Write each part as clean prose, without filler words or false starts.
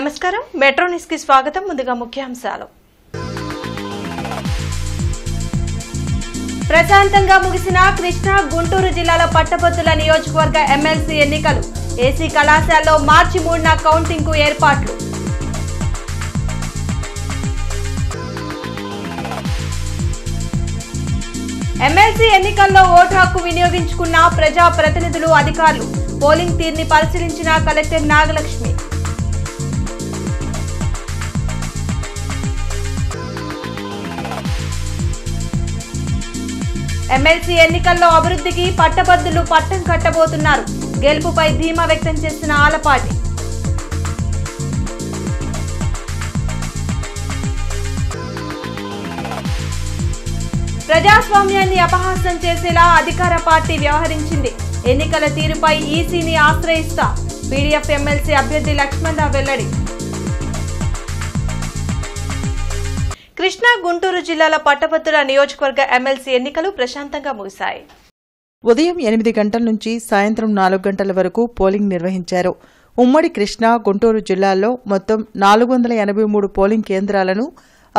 నమస్కారం metro news కి స్వాగతం ముందుగా ముఖ్యాంశాలు ప్రశాంతంగా ముగిసిన కృష్ణా గుంటూరు జిల్లాల పట్టభద్రుల నియోజకవర్గ ఎమ్మెల్సీ ఎన్నికలు ఏసీ కళాశాలలో మార్చి 3న కౌంటింగ్ కు ఏర్పాట్లు ఎమ్మెల్సీ ఎన్నికల్లో ఓటు హక్కు వినియోగించుకున్న ప్రజా ప్రతినిధులు అధికారులు పోలింగ్ తీరుని పరిశీలించిన కలెక్టర్ నాగలక్ష్మి ఎమ్మెల్సీ ఎన్నికల్లో అభివృద్ధికి పట్టభద్రులు పట్టం కట్టబోతున్నారు గెలుపుపై ధీమా వ్యక్తం చేసిన ఆలపాటి ప్రజాస్వామ్యాన్ని అపహాస్యం చేసేలా అధికార పార్టీ వ్యవహరించింది ఎన్నికల తీరుపై ఈసీని ఆశ్రయిస్తా పీడీఎఫ్ ఎమ్మెల్సీ అభ్యర్థి లక్ష్మణరావు వెల్లడి కృష్ణా గుంటూరు జిల్లాల పట్టభద్రుల నియోజకవర్గ ఎమ్మెల్సీ ఎన్నికలు ప్రశాంతంగా ముగిశాయి ఉదయం 8 గంటల నుంచి సాయంత్రం 4 గంటల వరకు పోలింగ్ నిర్వహించారు ఉమ్మడి కృష్ణా గుంటూరు జిల్లాల్లో మొత్తం 483 పోలింగ్ కేంద్రాలను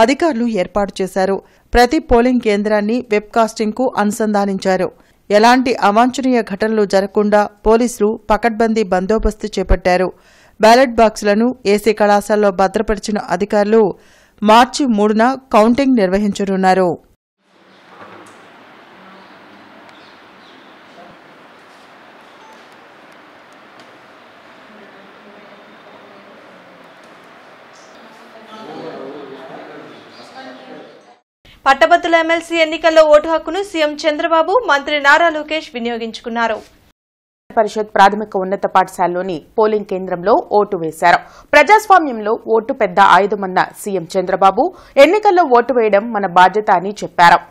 అధికారులు ఏర్పాటు చేశారు ప్రతి పోలింగ్ కేంద్రాన్ని వెబ్కాస్టింగ్కు అనుసంధానించారు ఎలాంటి అవాంఛనీయ ఘటనలు జరగకుండా పోలీసులు పకడ్బందీ బందోబస్తు చేపట్టారు బ్యాలెట్ బాక్సులను ఏసీ కళాశాలలో భద్రపరిచిన అధికారులు మార్చి 3న కౌంటింగ్ నిర్వహించనున్నారు పట్టభద్రుల ఎమ్మెల్సీ ఎన్నికల్లో ఓటు హక్కును సీఎం చంద్రబాబు మంత్రి నారా లోకేష్ వినియోగించుకున్నారు పరిషత్ ప్రాథమిక ఉన్నత పాఠశాలలోని పోలింగ్ కేంద్రంలో ఓటు వేశారు ప్రజాస్వామ్యంలో ఓటు పెద్ద ఆయుధమన్న సీఎం చంద్రబాబు ఎన్నికల్లో ఓటు వేయడం మన బాధ్యత అని చెప్పారు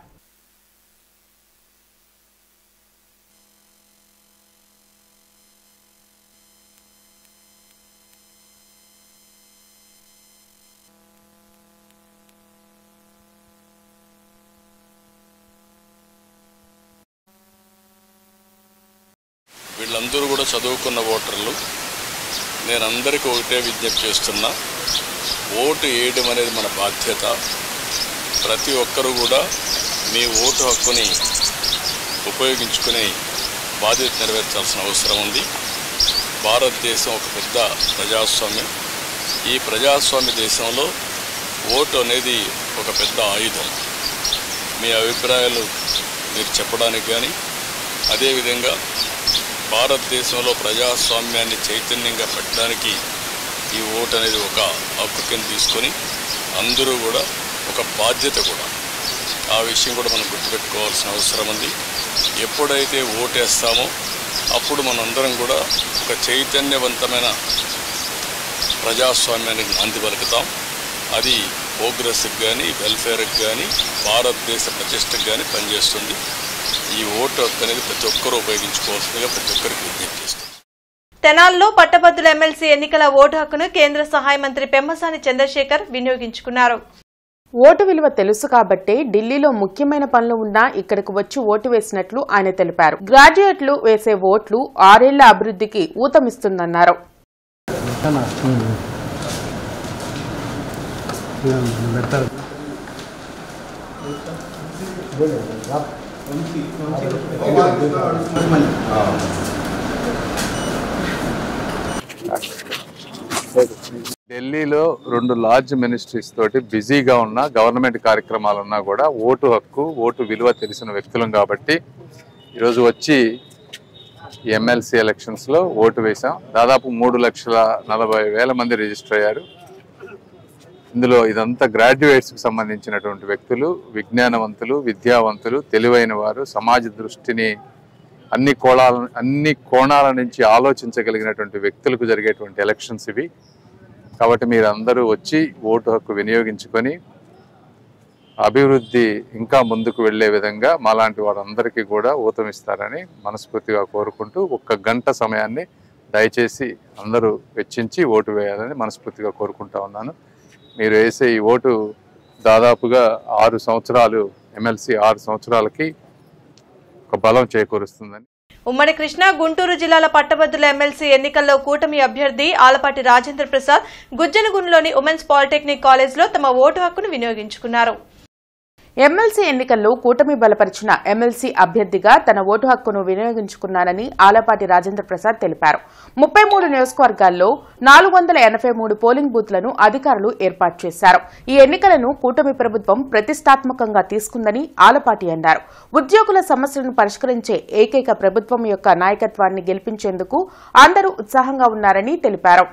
వీళ్ళందరూ కూడా చదువుకున్న ఓటర్లు నేను అందరికీ ఒకటే విజ్ఞప్తి చేస్తున్నా ఓటు వేయడం అనేది మన బాధ్యత ప్రతి ఒక్కరూ కూడా మీ ఓటు హక్కుని ఉపయోగించుకునే బాధ్యత నెరవేర్చాల్సిన అవసరం ఉంది భారతదేశం ఒక పెద్ద ప్రజాస్వామ్యం ఈ ప్రజాస్వామ్య దేశంలో ఓటు అనేది ఒక పెద్ద ఆయుధం మీ అభిప్రాయాలు మీరు చెప్పడానికి కానీ అదేవిధంగా భారతదేశంలో ప్రజాస్వామ్యాన్ని చైతన్యంగా పెట్టడానికి ఈ ఓటు అనేది ఒక హక్కు కింద తీసుకొని అందరూ కూడా ఒక బాధ్యత కూడా ఆ విషయం కూడా మనం గుర్తుపెట్టుకోవాల్సిన అవసరం ఉంది ఎప్పుడైతే ఓటేస్తామో అప్పుడు మనందరం కూడా ఒక చైతన్యవంతమైన ప్రజాస్వామ్యానికి నాంది పలుకుతాం అది ప్రోగ్రెస్కి కానీ వెల్ఫేర్కి కానీ భారతదేశ ప్రతిష్టకు కానీ పనిచేస్తుంది ఈ ఓటు హక్కు అనేది ప్రతి ఒక్కరూ ఉపయోగించుకోవాల్సిందిగా ప్రతి ఒక్కరికి విజ్ఞప్తి చేస్తుంది తెనాలిలో పట్టభద్రుల ఎమ్మెల్సీ ఎన్నికల ఓటు హక్కును కేంద్ర సహాయ మంత్రి పెమ్మసాని చంద్రశేఖర్ వినియోగించుకున్నారు ఓటు విలువ తెలుసు కాబట్టే ఢిల్లీలో ముఖ్యమైన పనులు ఉన్నా ఇక్కడికి వచ్చి ఓటు వేసినట్లు ఆయన తెలిపారు గ్రాడ్యుయేట్లు వేసే ఓట్లు 6 ఏళ్ల అభివృద్ధికి ఊతమిస్తుందన్నారు ఢిల్లీలో 2 లార్జ్ మినిస్ట్రీస్ తోటి బిజీగా ఉన్న గవర్నమెంట్ కార్యక్రమాలున్నా కూడా ఓటు హక్కు ఓటు విలువ తెలిసిన వ్యక్తులం కాబట్టి ఈరోజు వచ్చి ఎమ్మెల్సీ ఎలక్షన్స్లో ఓటు వేసాం దాదాపు 3,40,000 మంది రిజిస్టర్ అయ్యారు ఇందులో ఇదంతా గ్రాడ్యుయేట్స్కి సంబంధించినటువంటి వ్యక్తులు విజ్ఞానవంతులు విద్యావంతులు తెలివైన వారు సమాజ దృష్టిని అన్ని కోణాల నుంచి ఆలోచించగలిగినటువంటి వ్యక్తులకు జరిగేటువంటి ఎలక్షన్స్ ఇవి కాబట్టి మీరందరూ వచ్చి ఓటు హక్కు వినియోగించుకొని అభివృద్ధి ఇంకా ముందుకు వెళ్లే విధంగా మాలాంటి వారందరికీ కూడా ఊతమిస్తారని మనస్ఫూర్తిగా కోరుకుంటూ 1 గంట సమయాన్ని దయచేసి అందరూ వెచ్చించి ఓటు వేయాలని మనస్ఫూర్తిగా కోరుకుంటా ఉన్నాను మీరు వేసే ఈ ఓటు దాదాపుగా 6 సంవత్సరాలు ఎమ్మెల్సీ 6 సంవత్సరాలకి ఒక బలం చేకూరుస్తుందని ఉమ్మడి కృష్ణా గుంటూరు జిల్లాల పట్టభద్రుల ఎమ్మెల్సీ ఎన్నికల్లో కూటమి అభ్యర్థి ఆలపాటి రాజేంద్ర ప్రసాద్ గుజ్జనగుంటలోని ఉమెన్స్ పాలిటెక్నిక్ కాలేజ్లో తమ ఓటు హక్కును వినియోగించుకున్నారు. ఎమ్మెల్సీ ఎన్నికల్లో కూటమి బలపరిచిన ఎమ్మెల్సీ అభ్యర్థిగా తన ఓటు హక్కును వినియోగించుకున్నానని ఆలపాటి రాజేంద్ర ప్రసాద్ తెలిపారు. 33 నియోజకవర్గాల్లో 483 పోలింగ్ బూత్లను అధికారులు ఏర్పాటు చేశారు. ఈ ఎన్నికలను కూటమి ప్రభుత్వం ప్రతిష్టాత్మకంగా తీసుకుందని ఆలపాటి అన్నారు. ఉద్యోగుల సమస్యలను పరిష్కరించే ఏకైక ప్రభుత్వం యొక్క నాయకత్వాన్ని గెలిపించేందుకు అందరూ ఉత్సాహంగా ఉన్నారని తెలిపారు.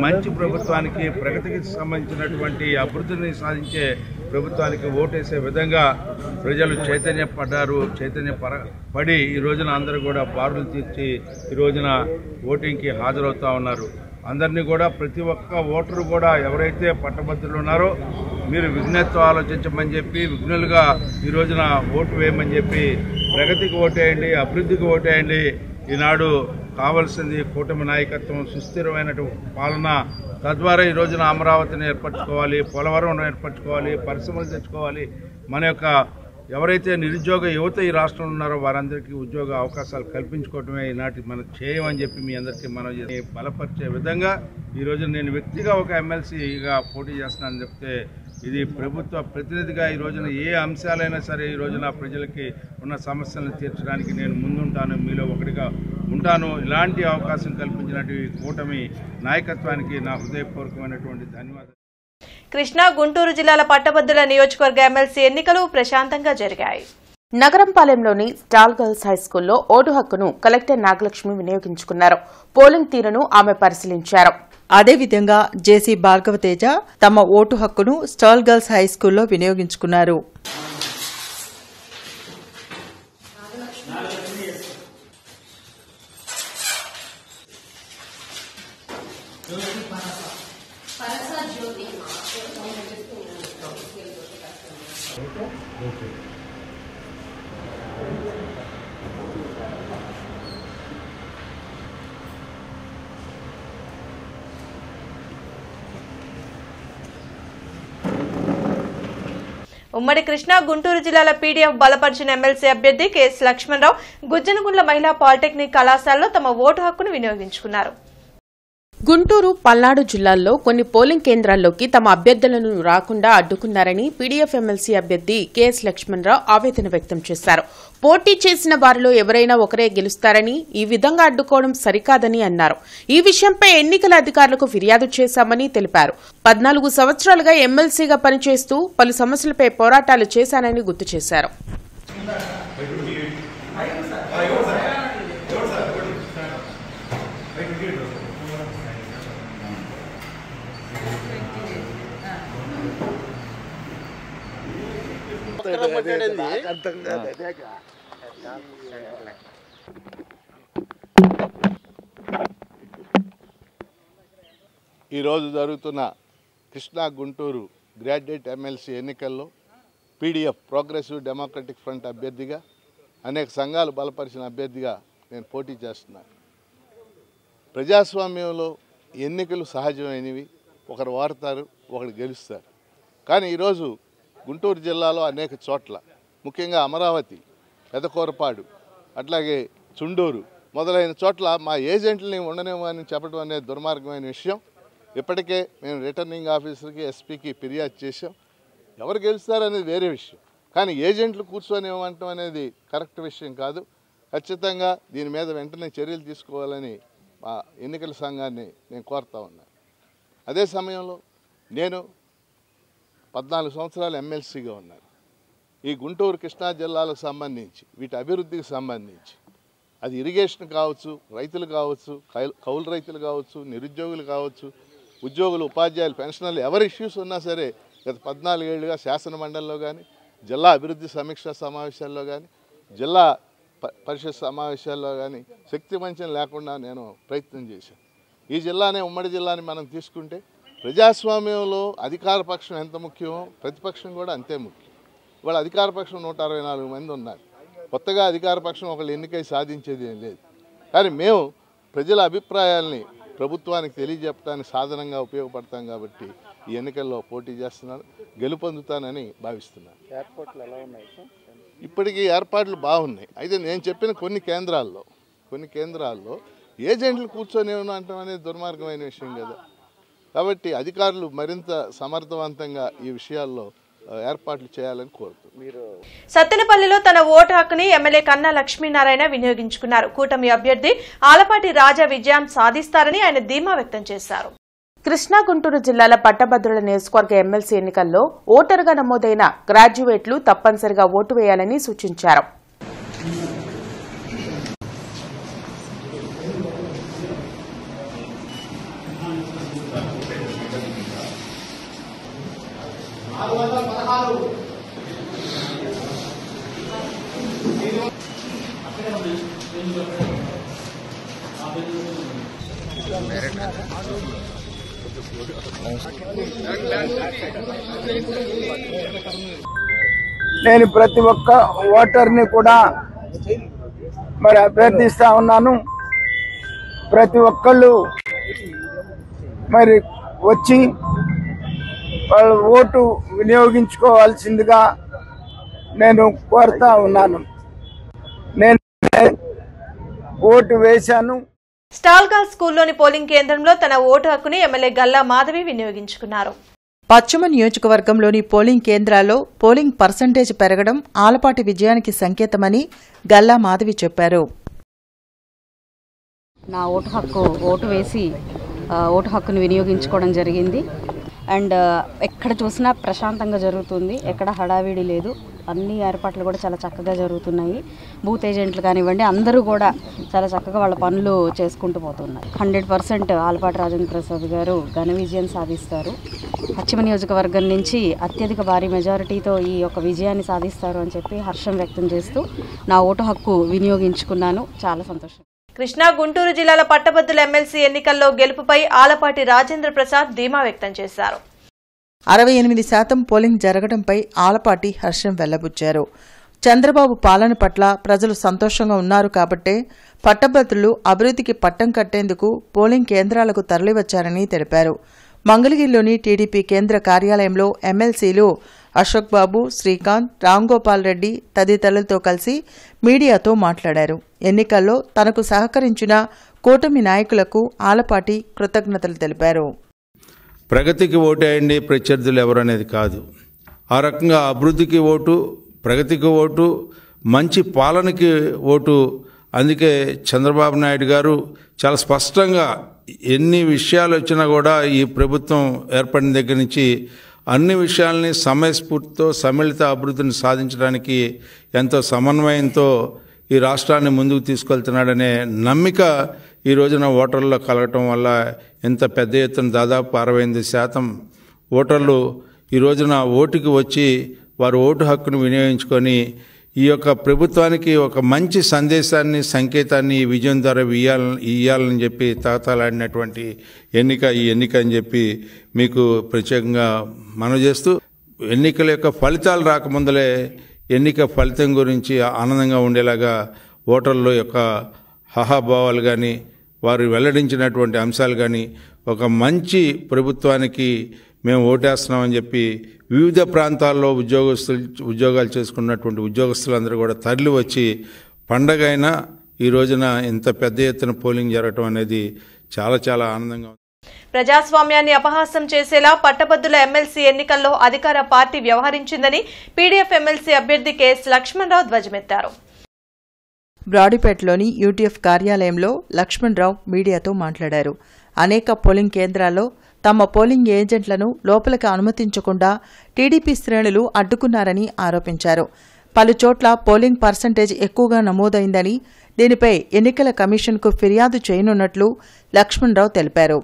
మంచి ప్రభుత్వానికి ప్రగతికి సంబంధించినటువంటి అభివృద్ధిని సాధించే ప్రభుత్వానికి ఓటేసే విధంగా ప్రజలు చైతన్యపడి ఈ రోజున అందరూ కూడా బారులు తీర్చి ఈ రోజున ఓటింగ్కి హాజరవుతా ఉన్నారు. అందరినీ కూడా ప్రతి ఒక్క ఓటరు కూడా ఎవరైతే పట్టభద్రులు ఉన్నారో మీరు విఘ్నత్వం ఆలోచించమని చెప్పి విఘ్నులుగా ఈ రోజున ఓటు వేయమని చెప్పి ప్రగతికి ఓటేయండి, అభివృద్ధికి ఓటేయండి. ఈనాడు కావాల్సింది కూటమి నాయకత్వం, సుస్థిరమైన పాలన. తద్వారా ఈ రోజున అమరావతిని ఏర్పరచుకోవాలి, పోలవరం ఏర్పరచుకోవాలి, పరిశ్రమలు తెచ్చుకోవాలి. మన యొక్క ఎవరైతే నిరుద్యోగ యువత ఈ రాష్ట్రంలో ఉన్నారో వారందరికీ ఉద్యోగ అవకాశాలు కల్పించుకోవడమే ఈనాటి మనం చేయమని చెప్పి మీ అందరికీ మనం బలపరిచే విధంగా ఈ రోజు నేను వ్యక్తిగా ఒక ఎమ్మెల్సీగా పోటీ చేస్తున్నానని చెప్తే ఇది ప్రభుత్వ ప్రతినిధిగా ఈ రోజున ఏ అంశాలైనా సరే ఈ రోజున ప్రజలకి ఉన్న సమస్యలను తీర్చడానికి నేను ముందుంటాను, మీలో ఒకటిగా ఉంటాను. ఇలాంటి అవకాశం కల్పించినటువంటి కూటమి నాయకత్వానికి నా హృదయపూర్వకమైనటువంటి ధన్యవాదాలు. కృష్ణా గుంటూరు జిల్లాల పట్టభద్రుల నియోజకవర్గ ఎమ్మెల్సీ ఎన్నికలు ప్రశాంతంగా జరిగాయి. నగరంపాలెంలోని స్టాల్ గర్ల్స్ హైస్కూల్లో ఓటు హక్కును కలెక్టర్ నాగలక్ష్మి వినియోగించుకున్నారు. పోలింగ్ తీరును ఆమె పరిశీలించారు. అదేవిధంగా జేసీ భార్గవతేజ తమ ఓటు హక్కును స్టాల్ గర్ల్స్ హైస్కూల్లో వినియోగించుకున్నారు. ఉమ్మడి కృష్ణా గుంటూరు జిల్లాల పీడీఎఫ్ బలపరిచిన ఎమ్మెల్సీ అభ్యర్థి కెఎస్ లక్ష్మణరావు గుజ్జనగుంట్ల మహిళా పాలిటెక్నిక్ కళాశాలలో తమ ఓటు హక్కును వినియోగించుకున్నారు. గుంటూరు, పల్నాడు జిల్లాల్లో కొన్ని పోలింగ్ కేంద్రాల్లోకి తమ అభ్యర్థులను రాకుండా అడ్డుకున్నారని పీడీఎఫ్ ఎమ్మెల్సీ అభ్యర్థి కెఎస్ లక్ష్మణరావు ఆవేదన వ్యక్తం చేశారు. పోటీ చేసిన వారిలో ఎవరైనా ఒకరే గెలుస్తారని, ఈ విధంగా అడ్డుకోవడం సరికాదని అన్నారు. ఈ విషయంపై ఎన్నికల అధికారులకు ఫిర్యాదు చేశామని తెలిపారు. 14 సంవత్సరాలుగా ఎమ్మెల్సీగా పనిచేస్తూ పలు సమస్యలపై పోరాటాలు చేశానని గుర్తు చేశారు. ఈరోజు జరుగుతున్న కృష్ణా గుంటూరు గ్రాడ్యుయేట్ ఎమ్మెల్సీ ఎన్నికల్లో పీడీఎఫ్ ప్రోగ్రెసివ్ డెమోక్రటిక్ ఫ్రంట్ అభ్యర్థిగా అనేక సంఘాలు బలపరిచిన అభ్యర్థిగా నేను పోటీ చేస్తున్నాను. ప్రజాస్వామ్యంలో ఎన్నికలు సహజమైనవి, ఒకరు ఓడతారు, ఒకరు గెలుస్తారు. కానీ ఈరోజు గుంటూరు జిల్లాలో అనేక చోట్ల, ముఖ్యంగా అమరావతి, పెదకూరపాడు, అట్లాగే చుండూరు మొదలైన చోట్ల మా ఏజెంట్లని ఉండనివ్వని చెప్పడం అనేది దుర్మార్గమైన విషయం. ఇప్పటికే మేము రిటర్నింగ్ ఆఫీసర్కి, ఎస్పీకి ఫిర్యాదు చేశాం. ఎవరు గెలుస్తారనేది వేరే విషయం, కానీ ఏజెంట్లు కూర్చొని ఇవ్వటం అనేది కరెక్ట్ విషయం కాదు. ఖచ్చితంగా దీని మీద వెంటనే చర్యలు తీసుకోవాలని మా ఎన్నికల సంఘాన్ని నేను కోరుతా ఉన్నాను. అదే సమయంలో నేను 14 సంవత్సరాలు ఎమ్మెల్సీగా ఉన్నాను. ఈ గుంటూరు కృష్ణా జిల్లాలకు సంబంధించి వీటి అభివృద్ధికి సంబంధించి అది ఇరిగేషన్ కావచ్చు, రైతులు కావచ్చు, కౌలు రైతులు కావచ్చు, నిరుద్యోగులు కావచ్చు, ఉద్యోగులు, ఉపాధ్యాయులు, పెన్షనర్లు ఎవరి ఇష్యూస్ ఉన్నా సరే గత 14 ఏళ్లుగా శాసన మండలిలో కానీ జిల్లా అభివృద్ధి సమీక్షా సమావేశాల్లో కానీ జిల్లా పరిషత్ సమావేశాల్లో కానీ శక్తి మంచం లేకుండా నేను ప్రయత్నం చేశాను. ఈ జిల్లానే ఉమ్మడి జిల్లాని మనం తీసుకుంటే ప్రజాస్వామ్యంలో అధికార పక్షం ఎంత ముఖ్యమో ప్రతిపక్షం కూడా అంతే ముఖ్యం. ఇవాళ అధికార పక్షం 164 మంది ఉన్నారు. కొత్తగా అధికార పక్షం ఒకళ్ళు ఎన్నికై సాధించేది ఏం లేదు. కానీ మేము ప్రజల అభిప్రాయాల్ని ప్రభుత్వానికి తెలియజెప్పడానికి సాధనంగా ఉపయోగపడతాం కాబట్టి ఈ ఎన్నికల్లో పోటీ చేస్తున్నాను, గెలుపొందుతానని భావిస్తున్నాను. ఇప్పటికీ ఏర్పాట్లు బాగున్నాయి. అయితే నేను చెప్పిన కొన్ని కేంద్రాల్లో ఏజెంట్లు కూర్చొని ఉండటం అనేది దుర్మార్గమైన విషయం కదా. కాబట్టి అధికారులు మరింత సమర్థవంతంగా ఈ విషయాల్లో ఏర్పాట్లు చేయాలని కోరుతున్నారు. సత్తెనపల్లిలో తన ఓటు హక్కుని ఎమ్మెల్యే కన్నా లక్ష్మీనారాయణ వినియోగించుకున్నారు. కూటమి అభ్యర్థి ఆలపాటి రాజా విజయం సాధిస్తారని ఆయన ధీమా వ్యక్తం చేశారు. కృష్ణా గుంటూరు జిల్లాల పట్టభద్రుల నియోజకవర్గ ఎమ్మెల్సీ ఎన్నికల్లో ఓటరుగా నమోదైన గ్రాడ్యుయేట్లు తప్పనిసరిగా ఓటు వేయాలని సూచించారు. నేను ప్రతి ఒక్క ఓటర్ని కూడా మరి అభ్యర్థిస్తా ఉన్నాను. ప్రతి ఒక్కళ్ళు మరి వచ్చి వాళ్ళ ఓటు వినియోగించుకోవాల్సిందిగా నేను కోరుతా ఉన్నాను. నేను ఓటు వేశాను. స్టాల్గాల్ స్కూల్లోని పోలింగ్ కేంద్రంలో తన ఓటు హక్కుని ఎమ్మెల్యే గల్లా మాధవి వినియోగించుకున్నారు. పశ్చిమ నియోజకవర్గంలోని పోలింగ్ కేంద్రాల్లో పోలింగ్ పర్సంటేజ్ పెరగడం ఆలపాటి విజయానికి సంకేతమని గల్లా మాధవి చెప్పారు. నా ఓటు వేసి ఓటు హక్కును వినియోగించుకోవడం జరిగింది. అండ్ ఎక్కడ చూసినా ప్రశాంతంగా జరుగుతుంది, ఎక్కడ హడావిడి లేదు. అన్ని ఏర్పాట్లు కూడా చాలా చక్కగా జరుగుతున్నాయి. బూత్ ఏజెంట్లు కానివ్వండి, అందరూ కూడా చాలా చక్కగా వాళ్ళ పనులు చేసుకుంటూ పోతున్నారు. 100% ఆలపాటి రాజేంద్ర ప్రసాద్ గారు ఘన విజయం సాధిస్తారు. పశ్చిమ నియోజకవర్గం నుంచి అత్యధిక భారీ మెజారిటీతో ఈ యొక్క విజయాన్ని సాధిస్తారు అని చెప్పి హర్షం వ్యక్తం చేస్తూ నా ఓటు హక్కు వినియోగించుకున్నాను. చాలా సంతోషం. కృష్ణా గుంటూరు జిల్లాల పట్టభద్రుల ఎమ్మెల్సీ ఎన్నికల్లో గెలుపుపై ఆలపాటి రాజేంద్ర ప్రసాద్ ధీమా వ్యక్తం చేశారు. 68% పోలింగ్ జరగడంపై ఆలపాటి హర్షం వెల్లబుచ్చారు. చంద్రబాబు పాలన పట్ల ప్రజలు సంతోషంగా ఉన్నారు కాబట్టే పట్టభద్రులు అభివృద్ధికి పట్టం కట్టేందుకు పోలింగ్ కేంద్రాలకు తరలివచ్చారని తెలిపారు. మంగళగిరిలోని టీడీపీ కేంద్ర కార్యాలయంలో ఎమ్మెల్సీలు అశోక్ బాబు, శ్రీకాంత్, రాంగోపాల్ రెడ్డి తదితరులతో కలిసి మీడియాతో మాట్లాడారు. ఎన్నికల్లో తనకు సహకరించిన కూటమి నాయకులకు ఆలపాటి కృతజ్ఞతలు తెలిపారు. ప్రగతికి ఓటేయండి, ప్రత్యర్థులు ఎవరనేది కాదు. ఆ రకంగా అభివృద్ధికి ఓటు, ప్రగతికి ఓటు, మంచి పాలనకి ఓటు. అందుకే చంద్రబాబు నాయుడు గారు చాలా స్పష్టంగా ఎన్ని విషయాలు వచ్చినా కూడా ఈ ప్రభుత్వం ఏర్పడిన దగ్గర నుంచి అన్ని విషయాల్ని సమయస్ఫూర్తితో సమ్మిళిత అభివృద్ధిని సాధించడానికి ఎంతో సమన్వయంతో ఈ రాష్ట్రాన్ని ముందుకు తీసుకెళ్తున్నాడనే నమ్మిక ఈ రోజున ఓటర్లలో కలగటం వల్ల ఎంత పెద్ద ఎత్తున దాదాపు 68% ఓటర్లు ఈ రోజున ఓటుకి వచ్చి వారు ఓటు హక్కును వినియోగించుకొని ఈ యొక్క ప్రభుత్వానికి ఒక మంచి సందేశాన్ని, సంకేతాన్ని ఈ విజయం ద్వారా ఇయ్యాలని చెప్పి తాతాలాడినటువంటి ఈ ఎన్నిక అని చెప్పి మీకు ప్రత్యేకంగా మనవి చేస్తూ, ఎన్నికల యొక్క ఫలితాలు రాకముందలే ఎన్నిక ఫలితం గురించి ఆనందంగా ఉండేలాగా ఓటర్ల యొక్క హాహాభావాలు కానీ, వారు వెల్లడించినటువంటి అంశాలు కానీ, ఒక మంచి ప్రభుత్వానికి మేము ఓటేస్తున్నామని చెప్పి వివిధ ప్రాంతాల్లో ఉద్యోగాలు చేసుకున్నటువంటి ఉద్యోగస్తులందరూ కూడా తరలి వచ్చి పండగ అయినా ఈ రోజున ఇంత పెద్ద ఎత్తున పోలింగ్ జరగటం అనేది చాలా చాలా ఆనందంగా ఉంది. ప్రజాస్వామ్యాన్ని అపహాస్యం చేసేలా పట్టభద్రుల ఎమ్మెల్సీ ఎన్నికల్లో అధికార పార్టీ వ్యవహరించిందని పీడీఎఫ్ ఎమ్మెల్సీ అభ్యర్థి కెఎస్ లక్ష్మణరావు ధ్వజమెత్తారు. బ్రాడీపేటలోని యూటీఎఫ్ కార్యాలయంలో లక్ష్మణరావు మీడియాతో మాట్లాడారు. అనేక పోలింగ్ కేంద్రాల్లో తమ పోలింగ్ ఏజెంట్లను లోపలికి అనుమతించకుండా టీడీపీ శ్రేణులు అడ్డుకున్నారని ఆరోపించారు. పలుచోట్ల పోలింగ్ పర్సంటేజ్ ఎక్కువగా నమోదైందని, దీనిపై ఎన్నికల కమిషన్కు ఫిర్యాదు చేయనున్నట్లు లక్ష్మణరావు తెలిపారు.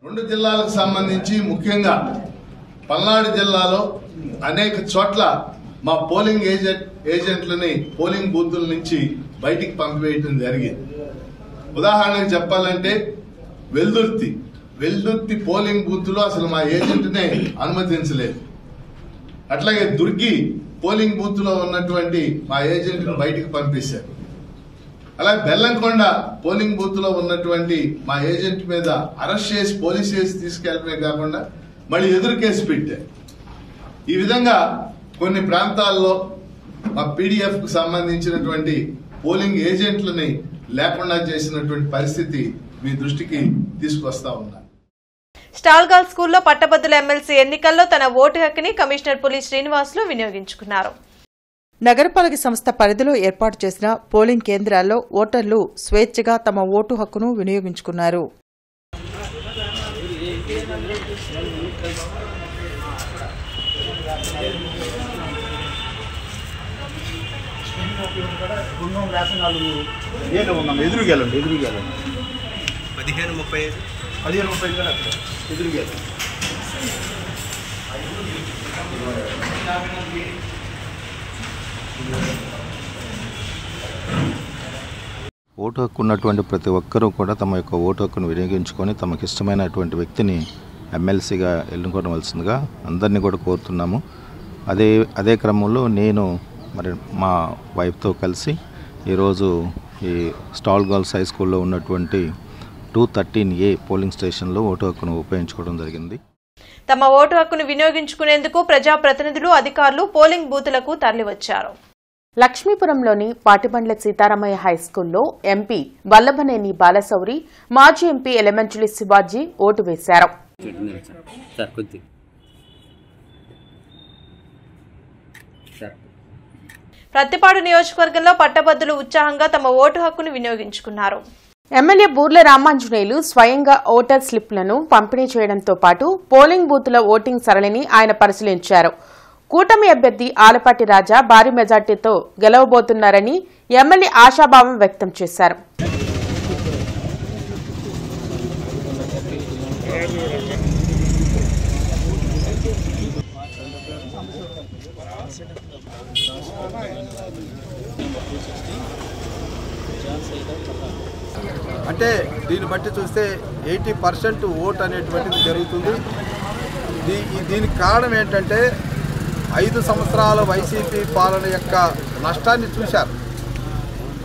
2 జిల్లాలకు సంబంధించి ముఖ్యంగా పల్నాడు జిల్లాలో అనేక చోట్ల మా పోలింగ్ ఏజెంట్లని పోలింగ్ బూతుల నుంచి బయటికి పంపివేయటం జరిగింది. ఉదాహరణకు చెప్పాలంటే వెల్దుర్తి పోలింగ్ బూత్ లో అసలు మా ఏజెంట్నే అనుమతించలేదు. అట్లాగే దుర్గి పోలింగ్ బూత్ లో ఉన్నటువంటి మా ఏజెంట్ ను బయటికి పంపించారు. అలాగే బెల్లంకొండ పోలింగ్ బూత్ లో ఉన్నటువంటి మా ఏజెంట్ మీద అరెస్ట్ చేసి పోలీస్ కేసు తీసుకెళ్లడమే కాకుండా మళ్ళీ ఎదురు కేసు పెట్టారు. ఈ విధంగా కొన్ని ప్రాంతాల్లో మా పీడీఎఫ్ కు సంబంధించినటువంటి పోలింగ్ ఏజెంట్లని లేకుండా చేసినటువంటి పరిస్థితి మీ దృష్టికి తీసుకొస్తా ఉన్నా. స్టాల్ గర్ల్స్ స్కూల్లో పట్టభద్రుల ఎమ్మెల్సీ ఎన్నికల్లో తన ఓటు హక్కుని కమిషనర్ పులి శ్రీనివాసులు వినియోగించుకున్నారు. నగరపాలక సంస్థ పరిధిలో ఏర్పాటు చేసిన పోలింగ్ కేంద్రాల్లో ఓటర్లు స్వేచ్ఛగా తమ ఓటు హక్కును వినియోగించుకున్నారు. ఓటు హక్కు ఉన్నటువంటి ప్రతి ఒక్కరూ కూడా తమ యొక్క ఓటు హక్కును వినియోగించుకొని తమకు ఇష్టమైనటువంటి వ్యక్తిని ఎమ్మెల్సీగా ఎన్నుకోవలసిందిగా అందరినీ కూడా కోరుతున్నాము. అదే క్రమంలో నేను మరి మా వైఫ్తో కలిసి ఈరోజు ఈ స్టాల్ గర్ల్స్ హై స్కూల్లో ఉన్నటువంటి 213A పోలింగ్ స్టేషన్లో ఓటు హక్కును ఉపయోగించుకోవడం జరిగింది. తమ ఓటు హక్కును వినియోగించుకునేందుకు ప్రజాప్రతినిధులు అధికారులు పోలింగ్ బూతులకు తరలివచ్చారు. లక్ష్మీపురంలోని పాటిబండ్ల సీతారామయ్య హైస్కూల్లో ఎంపీ వల్లభనేని బాలశౌరి, మాజీ ఎంపీ ఎలమంచిలి శివాజీ ఓటు వేశారు. ప్రత్తిపాడు నియోజకవర్గంలో పట్టభద్రులు ఉత్సాహంగా తమ ఓటు హక్కును వినియోగించుకున్నారు. ఎమ్మెల్యే బూర్ల రామాంజనేయులు స్వయంగా ఓటర్ స్లిప్లను పంపిణీ చేయడంతో పాటు పోలింగ్ బూత్ల ఓటింగ్ సరళిని ఆయన పరిశీలించారు. కూటమి అభ్యర్థి ఆలపాటి రాజా భారీ మెజార్టీతో గెలవబోతున్నారని ఎమ్మెల్యే ఆశాభావం వ్యక్తం చేశారు. అంటే దీన్ని బట్టి చూస్తే 80% ఓట్ అనేటువంటిది జరుగుతుంది. దీనికి కారణం ఏంటంటే 5 సంవత్సరాల వైసీపీ పాలన యొక్క నష్టాన్ని చూశారు.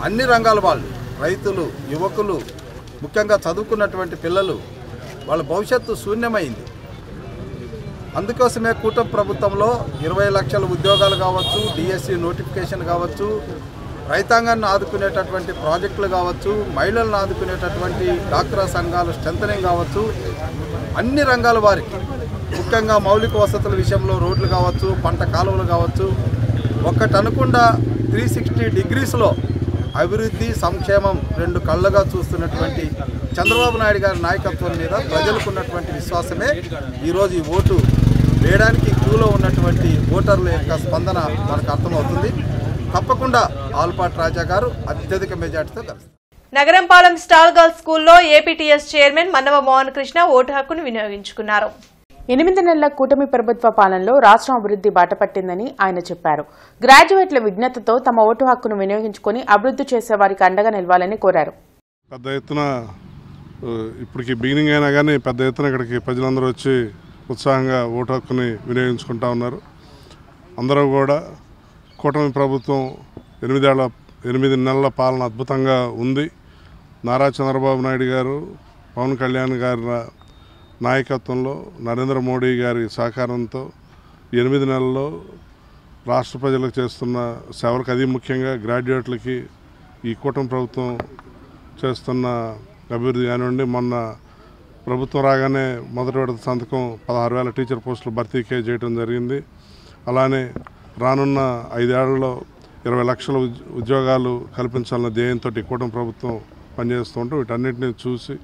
అన్ని రంగాల వాళ్ళు, రైతులు, యువకులు, ముఖ్యంగా చదువుకున్నటువంటి పిల్లలు, వాళ్ళ భవిష్యత్తు శూన్యమైంది. అందుకోసమే కూటమి ప్రభుత్వంలో 20 లక్షల ఉద్యోగాలు కావచ్చు, డిఎస్సి నోటిఫికేషన్ కావచ్చు, రైతాంగాన్ని ఆదుకునేటటువంటి ప్రాజెక్టులు కావచ్చు, మహిళలను ఆదుకునేటటువంటి డాక్రా సంఘాలు స్ట్రెంథనింగ్ కావచ్చు, అన్ని రంగాల వారికి ముఖ్యంగా మౌలిక వసతుల విషయంలో రోడ్లు కావచ్చు, పంట కాలువలు కావచ్చు, ఒక్కటి అనకుండా 360 డిగ్రీస్లో అభివృద్ధి, సంక్షేమం 2 కళ్ళగా చూస్తున్నటువంటి చంద్రబాబు నాయుడు గారి నాయకత్వం మీద ప్రజలకు ఉన్నటువంటి విశ్వాసమే ఈరోజు ఈ ఓటు వేయడానికి క్యూలో ఉన్నటువంటి ఓటర్ల యొక్క స్పందన మనకు అర్థమవుతుంది. తప్పకుండా ఆలపాటి రాజా గారు అత్యధిక మెజార్టీతో కలుస్తారు. నగరంపాలెం స్టాల్ గర్ల్స్ స్కూల్లో APTS chairman Mannava Mohan Krishna vote హక్కును వినియోగించుకున్నారు. 8 నెలల కూటమి ప్రభుత్వ పాలనలో రాష్ట్రం అభివృద్ధి బాటపట్టిందని ఆయన చెప్పారు. గ్రాడ్యుయేట్ల విజ్ఞతతో తమ ఓటు హక్కును వినియోగించుకుని అభివృద్ధి చేసే వారికి అండగా నిలవాలని కోరారు. పెద్ద ఎత్తున ఇప్పటికి బిగినింగ్ అయినా కానీ పెద్ద ఎత్తున ఇక్కడికి ప్రజలందరూ వచ్చి ఉత్సాహంగా ఓటు హక్కుని వినియోగించుకుంటా ఉన్నారు. అందరూ కూడా కూటమి ప్రభుత్వం 8 నెలల పాలన అద్భుతంగా ఉంది. నారా చంద్రబాబు నాయుడు గారు, పవన్ కళ్యాణ్ గారి నాయకత్వంలో, నరేంద్ర మోడీ గారి సహకారంతో 8 నెలల్లో రాష్ట్ర ప్రజలకు చేస్తున్న సేవలకు, అది ముఖ్యంగా గ్రాడ్యుయేట్లకి ఈ కూటమి ప్రభుత్వం చేస్తున్న అభివృద్ధి కానివ్వండి. మొన్న ప్రభుత్వం రాగానే మొదటి విడత సంతకం 16,000 టీచర్ పోస్టులు భర్తీకే చేయడం జరిగింది. అలానే రానున్న 5 ఏళ్లలో 20 లక్షల ఉద్యోగాలు కల్పించాలన్న ధ్యేయంతో కూటమి ప్రభుత్వం పనిచేస్తూ ఉంటాం. వీటన్నిటిని చూసి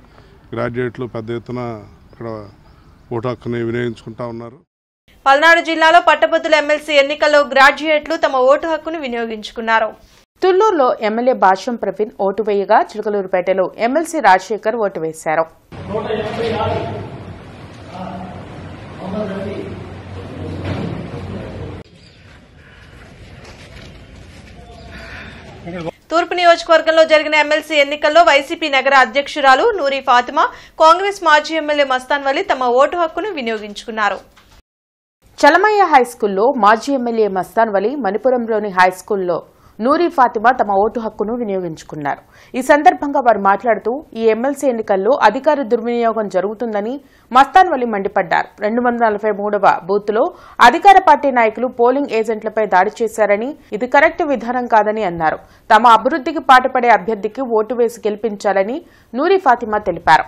గ్రాడ్యుయేట్లు పెద్ద ఎత్తున ఇక్కడ ఓటు హక్కుని వినియోగించుకుంటా ఉన్నారు. పల్నాడు జిల్లాలో పట్టభద్రుల ఎమ్మెల్సీ ఎన్నికల్లో గ్రాడ్యుయేట్లు తమ ఓటు హక్కును వినియోగించుకున్నారు. తుళ్లూరులో ఎమ్మెల్యే భాష్యం ప్రవీణ్ ఓటు వేయగా చిలకలూరుపేటలో ఎమ్మెల్సీ రాజశేఖర్ ఓటు వేశారు. తూర్పు నియోజకవర్గంలో జరిగిన ఎమ్మెల్సీ ఎన్నికల్లో వైసీపీ నగర అధ్యక్షురాలు నూరి ఫాతిమా, కాంగ్రెస్ మాజీ ఎమ్మెల్యే మస్తాన్ వలి తమ ఓటు హక్కును వినియోగించుకున్నారు. చలమయ్య హైస్కూల్లో మాజీ ఎమ్మెల్యే మస్తాన్ వలి, మణిపురంలోని హైస్కూల్లో నూరి ఫాతిమా తమ ఓటు హక్కును వినియోగించుకున్నారు. ఈ సందర్భంగా వారు మాట్లాడుతూ ఈ ఎమ్మెల్సీ ఎన్నికల్లో అధికార దుర్వినియోగం జరుగుతుందని మస్తాన్ వలి మండిపడ్డారు. 243వ బూత్లో అధికార పార్టీ నాయకులు పోలింగ్ ఏజెంట్లపై దాడి చేశారని, ఇది కరెక్ట్ విధానం కాదని అన్నారు. తమ అభివృద్ధికి పాటుపడే అభ్యర్థికి ఓటు వేసి గెలిపించాలని నూరి ఫాతిమా తెలిపారు.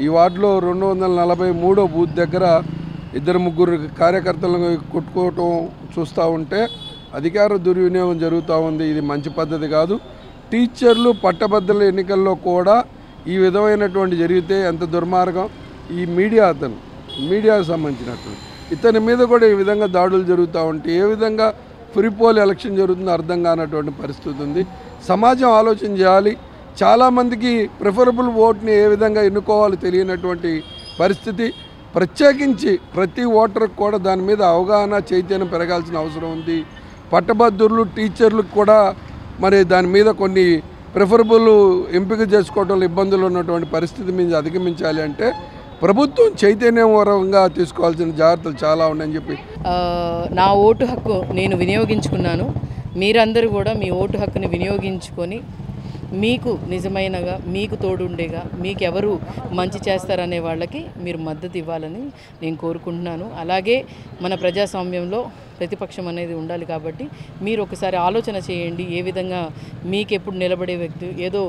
ఈ వార్డులో 243 బూత్ దగ్గర 2-3 కార్యకర్తలను కొట్టుకోవటం చూస్తూ ఉంటే అధికార దుర్వినియోగం జరుగుతూ ఉంది. ఇది మంచి పద్ధతి కాదు. టీచర్లు పట్టభద్రుల ఎన్నికల్లో కూడా ఈ విధమైనటువంటి జరిగితే ఎంత దుర్మార్గం. ఈ మీడియాకు సంబంధించినట్టు ఇతని మీద కూడా ఈ విధంగా దాడులు జరుగుతూ ఉంటే ఏ విధంగా ఫ్రీ పోల్ ఎలక్షన్ జరుగుతుందో అర్థం కానటువంటి పరిస్థితి ఉంది. సమాజం ఆలోచన చేయాలి. చాలామందికి ప్రిఫరబుల్ ఓట్ని ఏ విధంగా ఎన్నుకోవాలో తెలియనటువంటి పరిస్థితి. ప్రత్యేకించి ప్రతి ఓటర్కి కూడా దాని మీద అవగాహన, చైతన్యం పెరగాల్సిన అవసరం ఉంది. పట్టభద్రులు, టీచర్లకు కూడా మరి దాని మీద కొన్ని ప్రిఫరబుల్ ఎంపిక చేసుకోవడంలో ఇబ్బందులు ఉన్నటువంటి పరిస్థితి మీద అధిగమించాలి అంటే ప్రభుత్వం చైతన్యపరంగా తీసుకోవాల్సిన జాగ్రత్తలు చాలా ఉన్నాయని చెప్పి నా ఓటు హక్కు నేను వినియోగించుకున్నాను. మీరందరూ కూడా మీ ఓటు హక్కుని వినియోగించుకొని మీకు నిజమైనగా, మీకు తోడుండేగా, మీకు ఎవరు మంచి చేస్తారనే వాళ్ళకి మీరు మద్దతు ఇవ్వాలని నేను కోరుకుంటున్నాను. అలాగే మన ప్రజాస్వామ్యంలో ప్రతిపక్షం అనేది ఉండాలి కాబట్టి మీరు ఒకసారి ఆలోచన చేయండి. ఏ విధంగా మీకు ఎప్పుడు నిలబడే వ్యక్తి ఏదో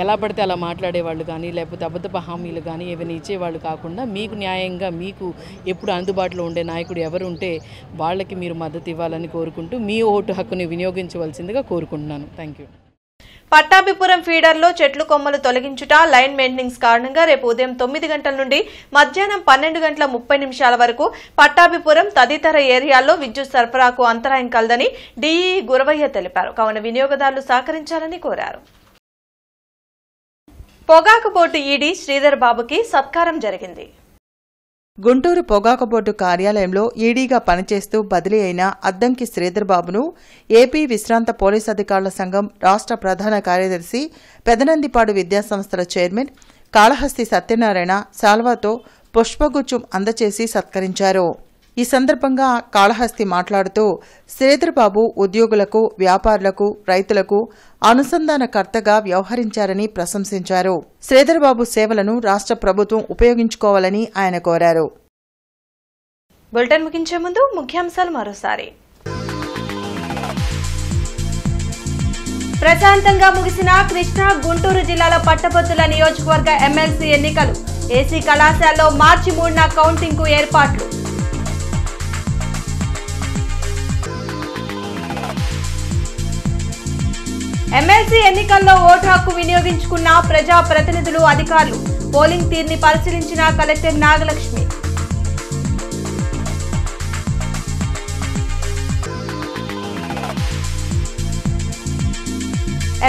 ఎలా పడితే అలా మాట్లాడేవాళ్ళు కానీ, లేకపోతే అబద్ధపు హామీలు కానీ ఏమైనా ఇచ్చేవాళ్ళు కాకుండా మీకు న్యాయంగా, మీకు ఎప్పుడు అందుబాటులో ఉండే నాయకుడు ఎవరు ఉంటే వాళ్ళకి మీరు మద్దతు ఇవ్వాలని కోరుకుంటూ మీ ఓటు హక్కుని వినియోగించవలసిందిగా కోరుకుంటున్నాను. Thank you. పట్టాభిపురం ఫీడర్లో చెట్లు కొమ్మలు తొలగించుట, లైన్ మెయింటెనెన్స్ కారణంగా రేపు ఉదయం 9 గంటల నుండి మధ్యాహ్నం 12:30 వరకు పట్టాభిపురం తదితర ఏరియాల్లో విద్యుత్ సరఫరాకు అంతరాయం కలదని డీఈ గురవయ్య తెలిపారు. కావున వినియోగదారులు సహకరించాలని కోరారు. పొగాకు బోర్డు ఈడీ శ్రీధర్ బాబుకి సత్కారం జరిగింది. గుంటూరు పొగాకు బోర్డు కార్యాలయంలో ఈడీగా పనిచేస్తూ బదిలీ అయిన అద్దంకి శ్రీధర్ బాబును ఏపీ విశ్రాంత పోలీస్ అధికారుల సంఘం రాష్ట్ర ప్రధాన కార్యదర్శి, పెదనందిపాడు విద్యాసంస్థల చైర్మన్ కాళహస్తి సత్యనారాయణ శాల్వాతో పుష్పగుచ్చం అందచేసి సత్కరించారు. ఈ సందర్భంగా కాళహస్తి మాట్లాడుతూ శ్రీధర్ బాబు ఉద్యోగులకు, వ్యాపారులకు, రైతులకు అనుసంధానకర్తగా వ్యవహరించారని ప్రశంసించారు. శ్రీధర్ బాబు సేవలను రాష్ట్ర ప్రభుత్వం ఉపయోగించుకోవాలని ఆయన కోరారు. బులెటిన్ ముగించే ముందు ముఖ్యాంశాలు మరోసారి. ప్రశాంతంగా ముగిసిన కృష్ణా, గుంటూరు జిల్లాల పట్టభద్రుల నియోజకవర్గ ఎమ్మెల్సీ ఎన్నికలు. ఏసీ కళాశాలలో మార్చి 3న కౌంటింగ్ కు ఏర్పాట్లు. ఎమ్మెల్సీ ఎన్నికల్లో ఓటు హక్కు వినియోగించుకున్న ప్రజా ప్రతినిధులు, అధికారులు. పోలింగ్ తీరుని పరిశీలించిన కలెక్టర్ నాగలక్ష్మి.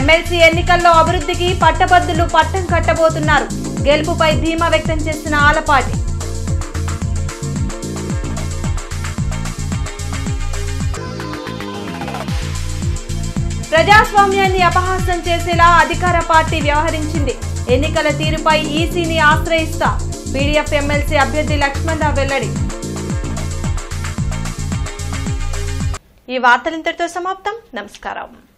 ఎమ్మెల్సీ ఎన్నికల్లో అభివృద్ధికి పట్టభద్రులు పట్టం కట్టబోతున్నారు. గెలుపుపై ధీమా వ్యక్తం చేసిన ఆలపాటి. ప్రజాస్వామ్యాన్ని అపహాస్యం చేసేలా అధికార పార్టీ వ్యవహరించింది. ఎన్నికల తీరుపై ఈసీని ఆశ్రయిస్తా. పీడీఎఫ్ ఎమ్మెల్సీ అభ్యర్థి లక్ష్మణరావు వెల్లడి. ఈ వార్తలు ఇంతటితో సమాప్తం. నమస్కారం.